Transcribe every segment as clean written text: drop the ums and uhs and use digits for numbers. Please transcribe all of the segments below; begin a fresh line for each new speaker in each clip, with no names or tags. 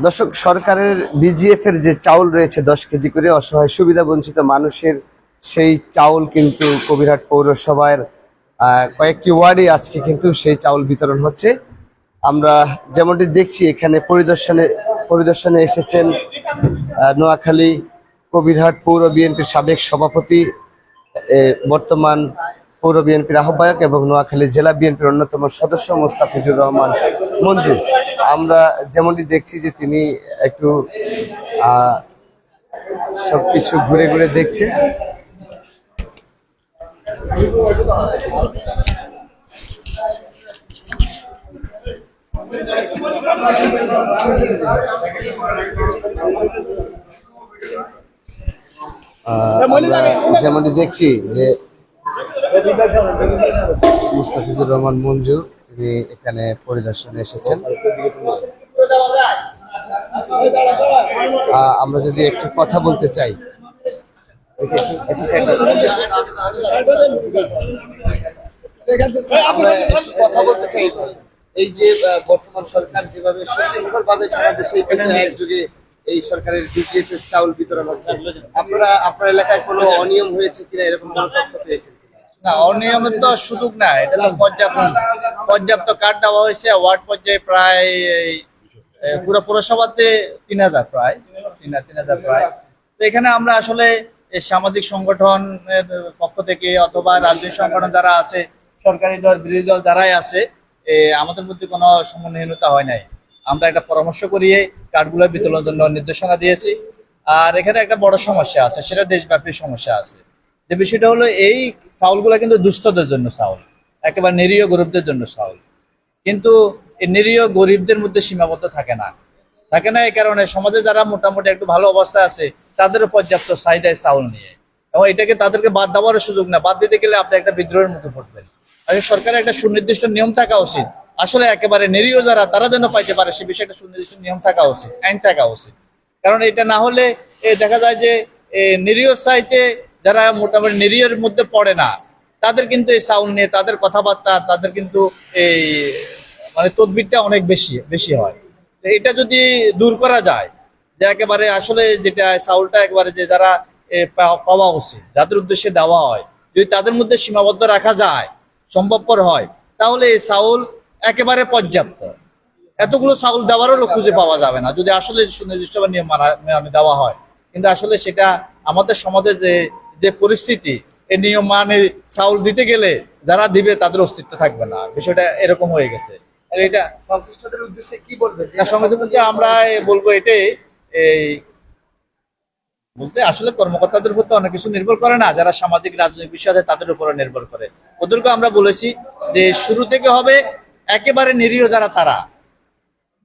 দর্শক, সরকারের বিজিএফ এর যে চাউল রয়েছে 10 কেজি করে অসহায় সুবিধা বঞ্চিত মানুষের, সেই চাউল কিন্তু কবিরহাট পৌরসভার কয়েকটি ওয়ার্ডে আজকে কিন্তু সেই চাউল বিতরণ হচ্ছে। আমরা যেমনটি দেখছি এখানে পরিদর্শনে এসেছেন নোয়াখালী কবিরহাট পৌর বিএনপির সাবেক সভাপতি, বর্তমান পৌর বিএনপির আহ্বায়ক এবং নোয়াখালী জেলা বিএনপির অন্যতম সদস্য মোস্তাফিজুর রহমান মঞ্জু। আমরা যেমনটি দেখছি যে তিনি একটু সবকিছু ঘুরে ঘুরে দেখছে। আমরা যেমনটি দেখছি যে মুস্তাফিজুর রহমান মঞ্জু তিনি এখানে পরিদর্শনে এসেছেন। আমরা যদি একটু কথা বলতে চাই, আমরা একটু কথা বলতে চাই। এই যে বর্তমান সরকার যেভাবে সুশৃঙ্খল ভাবে সারা দেশে একযোগে এই সরকারের বিজিএফ এর চাউল বিতরণ হচ্ছে, আপনার এলাকায় কোনো অনিয়ম হয়েছে কিনা, এরকম কোনো তথ্য পেয়েছেন?
না, অনিয়মের তো সুযোগ নাই। এটা তো পর্যাপ্ত কার্ড দেওয়া হয়েছে। ওয়ার্ড পর্যায়ে প্রায় পুরো পৌরসভাতে 3000 প্রায় 3000 প্রায়। তো এখানে আমরা আসলে সামাজিক সংগঠনের পক্ষ থেকে অথবা রাজনৈতিক সংগঠন যারা আছে, সরকারি দল বিরোধী দল যারাই আছে, আমাদের মধ্যে কোনো সমন্বয়হীনতা হয় নাই। আমরা একটা পরামর্শ করিয়ে কার্ডগুলো বিতরণের জন্য নির্দেশনা দিয়েছি। আর এখানে একটা বড় সমস্যা আছে, সেটা দেশব্যাপী সমস্যা আছে। যে বিষয়টা হলো, এই চাউলগুলো কিন্তু দুস্থদের জন্য চাউল, একেবারে নিরীহ গরিবদের জন্য চাউল। কিন্তু এই নিরীহ গরিবদের মধ্যে সীমাবদ্ধ থাকে না। এই কারণে সমাজে যারা মোটামুটি একটু ভালো অবস্থায় আছে, তাদেরও পর্যাপ্ত চাহিদায় চাউল নিয়ে, এবং এটাকে তাদেরকে বাদ দেওয়ার সুযোগ না। বাদ দিতে গেলে আপনি একটা বিদ্রোহের মুখে পড়বেন। আর সরকারের একটা সুনির্দিষ্ট নিয়ম থাকা উচিত, আসলে একেবারে নিরীহ যারা তারা যেন পাইতে পারে, সে বিষয়ে একটা সুনির্দিষ্ট নিয়ম থাকা উচিত, আইন থাকা উচিত। কারণ এটা না হলে দেখা যায় যে নিরীহ চাইতে যারা মোটামুটি নিরীহের মধ্যে পড়ে না, তাদের কিন্তু এই চাউল নিয়ে তাদের কথাবার্তা, তাদের কিন্তু এই মানে তদবিরটা অনেক বেশি হয়। এটা যদি দূর করা যায়, যে একেবারে আসলে যেটা চাউলটা একেবারে যে যারা পাওয়া উচিত, যাদের উদ্দেশ্যে দেওয়া হয়, যদি তাদের মধ্যে সীমাবদ্ধ রাখা যায়, সম্ভবপর হয়, তাহলে এই চাউল একেবারে পর্যাপ্ত। এতগুলো চাউল দেওয়ারও লোক খুঁজে পাওয়া যাবে না যদি আসলে সুনির্দিষ্ট নিয়ম মানে দেওয়া হয়। কিন্তু আসলে সেটা আমাদের সমাজে যে পরিস্থিতি, এই নিয়ম মানে চাউল দিতে গেলে যারা দিবে তাদের অস্তিত্ব থাকবে না, বিষয়টা এরকম হয়ে গেছে। এটা
সংশ্লিষ্টদের উদ্দেশ্যে কি বলবেন?
সংশ্লিষ্ট আমরা বলবো এটাই, এই বলতে আসলে কর্মকর্তাদের উপর তো অনেক কিছু নির্ভর করে না, যারা সামাজিক রাজনৈতিক বিষয় আছে তাদের উপরে নির্ভর করে। ওদেরকে আমরা বলেছি যে শুরু থেকে হবে একেবারে নিরীহ যারা, তারা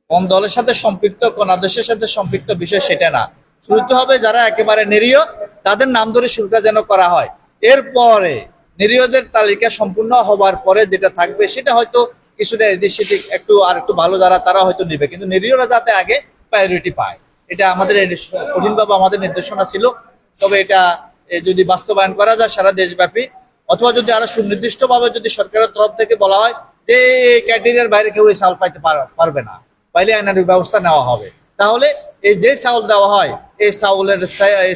কোন দলের সাথে সম্পৃক্ত, কোন আদর্শের সাথে সম্পৃক্ত বিষয় সেটা না, শুরুতে হবে যারা একেবারে নিরীহ, তাদের নাম ধরে শুরুটা যেন করা হয়। এরপরে নিরীহদের তালিকা সম্পূর্ণ হবার পরে যেটা থাকবে সেটা হয়তো কিছুটা একটু ভালো যারা, তারা হয়তো নিবে, কিন্তু নিরীহরা যাতে আগে প্রায়োরিটি পায়, এটা আমাদের কঠিনভাবে আমাদের নির্দেশনা ছিল। তবে এটা যদি বাস্তবায়ন করা যায় সারা দেশব্যাপী, অথবা যদি আরো সুনির্দিষ্ট ভাবে যদি সরকারের তরফ থেকে বলা হয় যে ক্যাটেরিয়ার বাইরে কেউ এই চাউল পাইতে পারবে না, পাইলে আইনানুগ ব্যবস্থা নেওয়া হবে, তাহলে এই যে চাউল দেওয়া হয় এই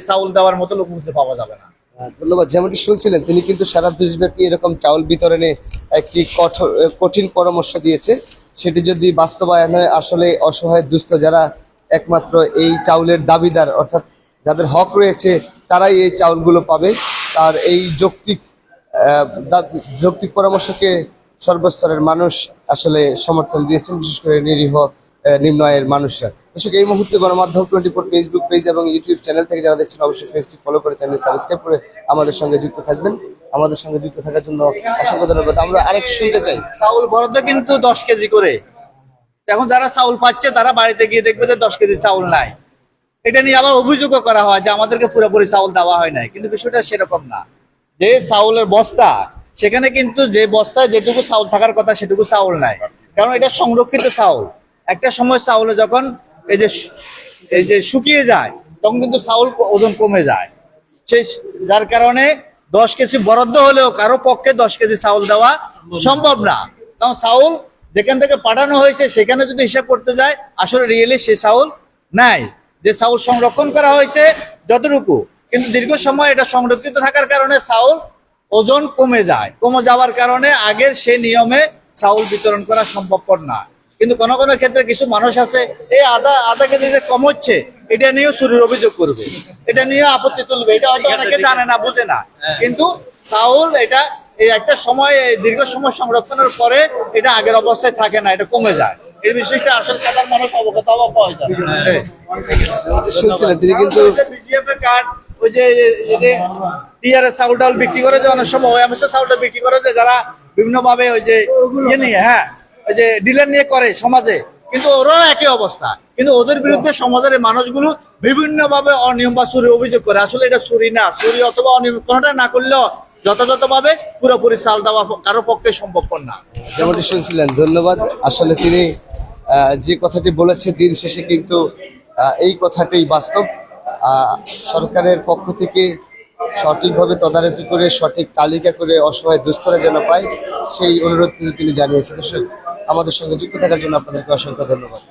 চাউল দেওয়ার মতো লোক খুঁজে পাওয়া যাবে না।
ধন্যবাদ। যেমনটি শুনছিলেন, তিনি কিন্তু সারা দেশব্যাপী এরকম চাউল বিতরণে একটি কঠিন পরামর্শ দিয়েছে। সেটি যদি বাস্তবায়ন হয়, আসলে অসহায় দুস্থ যারা একমাত্র এই চাউলের দাবিদার, অর্থাৎ যাদের হক রয়েছে, তারাই এই চাউলগুলো পাবে। তার এই যৌক্তিক পরামর্শকে সর্বস্তরের মানুষ আসলে সমর্থন দিয়েছেন, বিশেষ করে নিরীহ নিম্ন আয়ের মানুষরা। দর্শক, এই মুহূর্তে গণমাধ্যম 24 ফেসবুক পেজ এবং ইউটিউব চ্যানেল থেকে যারা দেখছেন, অবশ্যই পেজটি ফলো করে চ্যানেল সাবস্ক্রাইব করে আমাদের সঙ্গে যুক্ত থাকবেন। আমাদের সঙ্গে যুক্ত থাকার জন্য অসংখ্য ধন্যবাদ। আমরা আরেকটু শুনতে চাই,
চাউল বরাদ্দ কিন্তু 10 কেজি করে। এখন যারা চাউল পাচ্ছে তারা বাড়িতে গিয়ে দেখবে যে 10 কেজি চাউল নাই। এটা নিয়ে আবার অভিযোগও করা হয় যে আমাদেরকে পুরোপুরি চাউল দেওয়া হয় নাই, কিন্তু বিষয়টা সেরকম না। যে চাউলের বস্তা, সেখানে কিন্তু যে বস্তায় যেটুকু চাউল থাকার কথা সেটুকু চাউল নাই, কারণ এটা সংরক্ষিত চাউল। একটা সময় চাউলে যখন এই যে শুকিয়ে যায়, তখন কিন্তু চাউল ওজন কমে যায়। সেই যার কারণে 10 কেজি বরাদ্দ হলেও কারো পক্ষে 10 কেজি চাউল দেওয়া সম্ভব না। কারণ চাউল যেখান থেকে পাঠানো হয়েছে সেখানে যদি হিসাব করতে যায়, আসলে রিয়েলি সে চাউল নাই, যে চাউল সংরক্ষণ করা হয়েছে যতটুকু, কিন্তু দীর্ঘ সময় এটা সংরক্ষিত থাকার কারণে চাউল ওজন কমে যায়, কমে যাওয়ার কারণে আগের সে নিয়মে চাউল বিতরণ করা সম্ভবপর না। কিন্তু কোনো কোনো ক্ষেত্রে কিছু মানুষ আছে এই আধা কেজি যে কম হচ্ছে এটা নিয়েও চুরির অভিযোগ করবে, এটা নিয়ে আপত্তি তুলবে, এটা হয়তো অনেকে জানে না, বুঝে না। কিন্তু চাউল এটা এই একটা সময়, দীর্ঘ সময় সংরক্ষণের পরে এটা আগের অবস্থায় থাকে না, এটা কমে যায়। এই বিষয়টা আসলে সাধারণ মানুষ অবগত হওয়া প্রয়োজন।
শুনছিলেন তিনি কিন্তু
বিজিএফ এর কার্ড, ওই যে টিআরএস চাউল টাউল বিক্রি করে যে অনেক সময় ওএমএস চাউলটা বিক্রি করে যে যারা বিভিন্ন ভাবে ওই যে ইয়ে নিয়ে, হ্যাঁ ওই যে ডিলার নিয়ে করে সমাজে, কিন্তু ওরাও একই অবস্থা, কিন্তু ওদের বিরুদ্ধে সমাজের এই মানুষগুলো বিভিন্ন ভাবে অনিয়ম বা চুরি অভিযোগ করে। আসলে এটা চুরি না, চুরি অথবা অনিয়ম কোনোটা না করলেও যথাযথভাবে পুরোপুরি চাল দেওয়া কারো পক্ষে সম্ভবপর না।
যেমনটি শুনছিলেন, ধন্যবাদ। আসলে তিনি যে কথাটি বলেছে দিন শেষে কিন্তু এই কথাটাই বাস্তব। সরকারের পক্ষ থেকে সঠিকভাবে তদারকি করে সঠিক তালিকা করে অসহায় দুস্থরা যেন পায় সেই অনুরোধ কিন্তু তিনি জানিয়েছেন। দর্শক, আমাদের সঙ্গে যুক্ত থাকার জন্য আপনাদেরকে অসংখ্য ধন্যবাদ।